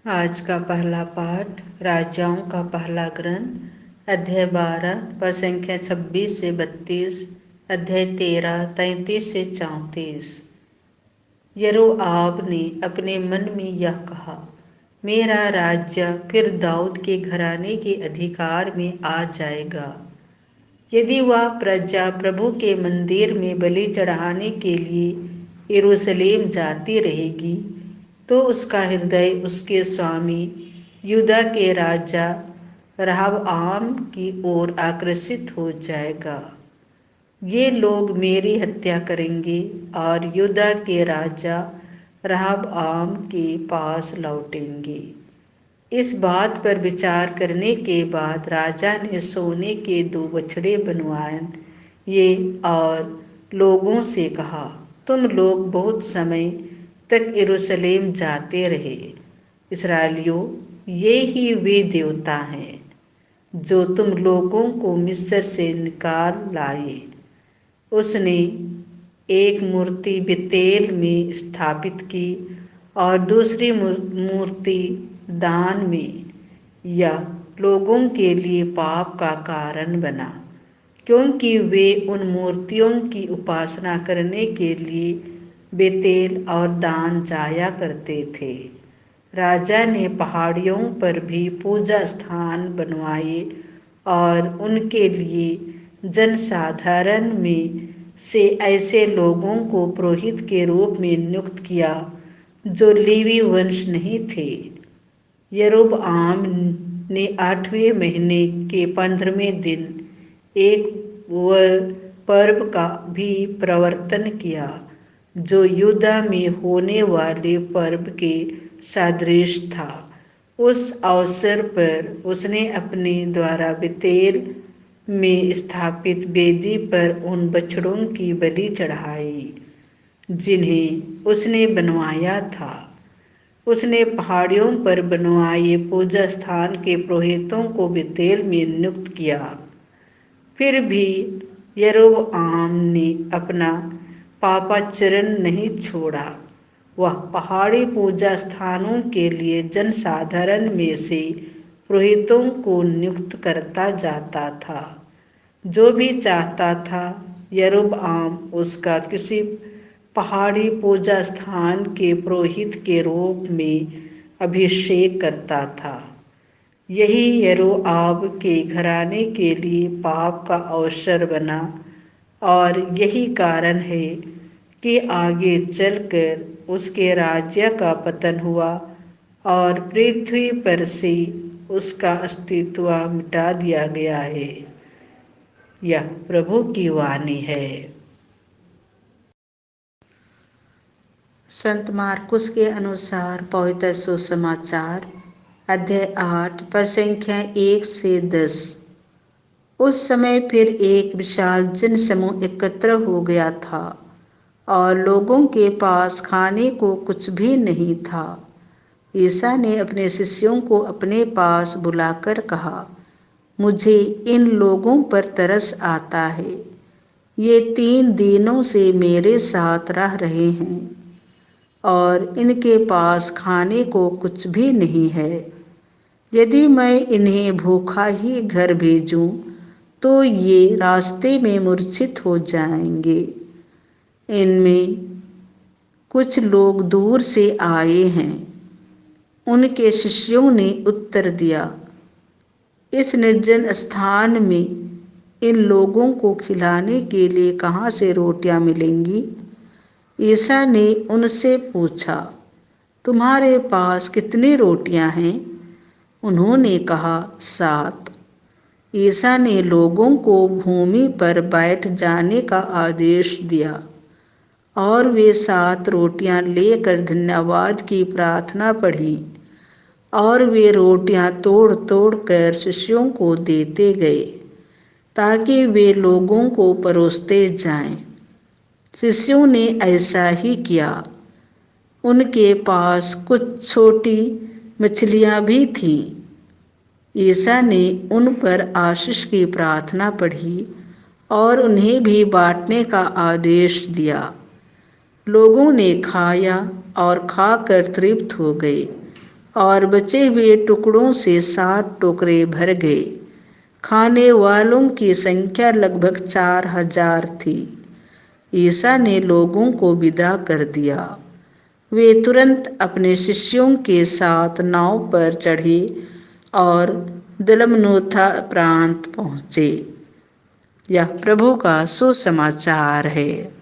आज का पहला पाठ राजाओं का पहला ग्रंथ अध्याय 12 पद संख्या 26 से 32, अध्याय 13 33 से 34। यरोआब ने अपने मन में यह कहा, मेरा राज्य फिर दाऊद के घराने के अधिकार में आ जाएगा। यदि वह प्रजा प्रभु के मंदिर में बलि चढ़ाने के लिए यरूशलेम जाती रहेगी, तो उसका हृदय उसके स्वामी यूदा के राजा रहबाम की ओर आकर्षित हो जाएगा। ये लोग मेरी हत्या करेंगे और यूदा के राजा रहबाम के पास लौटेंगे। इस बात पर विचार करने के बाद राजा ने सोने के 2 बछड़े बनवाए ये और लोगों से कहा, तुम लोग बहुत समय तक यरूशलेम जाते रहे। इस्राएलियों, ये ही वे देवता हैं जो तुम लोगों को मिस्र से निकाल लाए। उसने एक मूर्ति बेतेल में स्थापित की और दूसरी मूर्ति दान में। यह लोगों के लिए पाप का कारण बना, क्योंकि वे उन मूर्तियों की उपासना करने के लिए बेतेल और दान जाया करते थे। राजा ने पहाड़ियों पर भी पूजा स्थान बनवाए और उनके लिए जनसाधारण में से ऐसे लोगों को पुरोहित के रूप में नियुक्त किया जो लेवी वंश नहीं थे। यरोबआम ने 8वें महीने के 15वें दिन एक पर्व का भी प्रवर्तन किया, जो यूदा में होने वाले पर्व के सदृश था। उस अवसर पर उसने अपने द्वारा बेतेल में स्थापित वेदी पर उन बछड़ों की बलि चढ़ाई जिन्हें उसने बनवाया था। उसने पहाड़ियों पर बनवाए पूजा स्थान के पुरोहितों को बेतेल में नियुक्त किया। फिर भी यरोबआम ने अपना पापाचरण नहीं छोड़ा। वह पहाड़ी पूजा स्थानों के लिए जनसाधारण में से पुरोहितों को नियुक्त करता जाता था। जो भी चाहता था, यरोबआम उसका किसी पहाड़ी पूजा स्थान के पुरोहित के रूप में अभिषेक करता था। यही यरोआब के घराने के लिए पाप का अवसर बना और यही कारण है कि आगे चलकर उसके राज्य का पतन हुआ और पृथ्वी पर से उसका अस्तित्व मिटा दिया गया है। यह प्रभु की वाणी है। संत मार्कुस के अनुसार पवित्र सुसमाचार अध्याय 8 पद संख्या 1 से 10। उस समय फिर एक विशाल जनसमूह एकत्र हो गया था और लोगों के पास खाने को कुछ भी नहीं था। ईसा ने अपने शिष्यों को अपने पास बुलाकर कहा, मुझे इन लोगों पर तरस आता है। ये 3 दिनों से मेरे साथ रह रहे हैं और इनके पास खाने को कुछ भी नहीं है। यदि मैं इन्हें भूखा ही घर भेजूं, तो ये रास्ते में मूर्छित हो जाएंगे। इनमें कुछ लोग दूर से आए हैं। उनके शिष्यों ने उत्तर दिया, इस निर्जन स्थान में इन लोगों को खिलाने के लिए कहाँ से रोटियां मिलेंगी? ईसा ने उनसे पूछा, तुम्हारे पास कितनी रोटियां हैं? उन्होंने कहा, 7। ईसा ने लोगों को भूमि पर बैठ जाने का आदेश दिया और वे 7 रोटियां लेकर धन्यवाद की प्रार्थना पढ़ी और वे रोटियां तोड़ तोड़ कर शिष्यों को देते गए ताकि वे लोगों को परोसते जाएं। शिष्यों ने ऐसा ही किया। उनके पास कुछ छोटी मछलियां भी थीं। ईसा ने उन पर आशीष की प्रार्थना पढ़ी और उन्हें भी बांटने का आदेश दिया। लोगों ने खाया और खाकर तृप्त हो गए और बचे हुए टुकड़ों से 60 टोकरे भर गए। खाने वालों की संख्या लगभग 4000 थी। ईसा ने लोगों को विदा कर दिया। वे तुरंत अपने शिष्यों के साथ नाव पर चढ़े और दलमनोथा प्रांत पहुँचे। यह प्रभु का सुसमाचार है।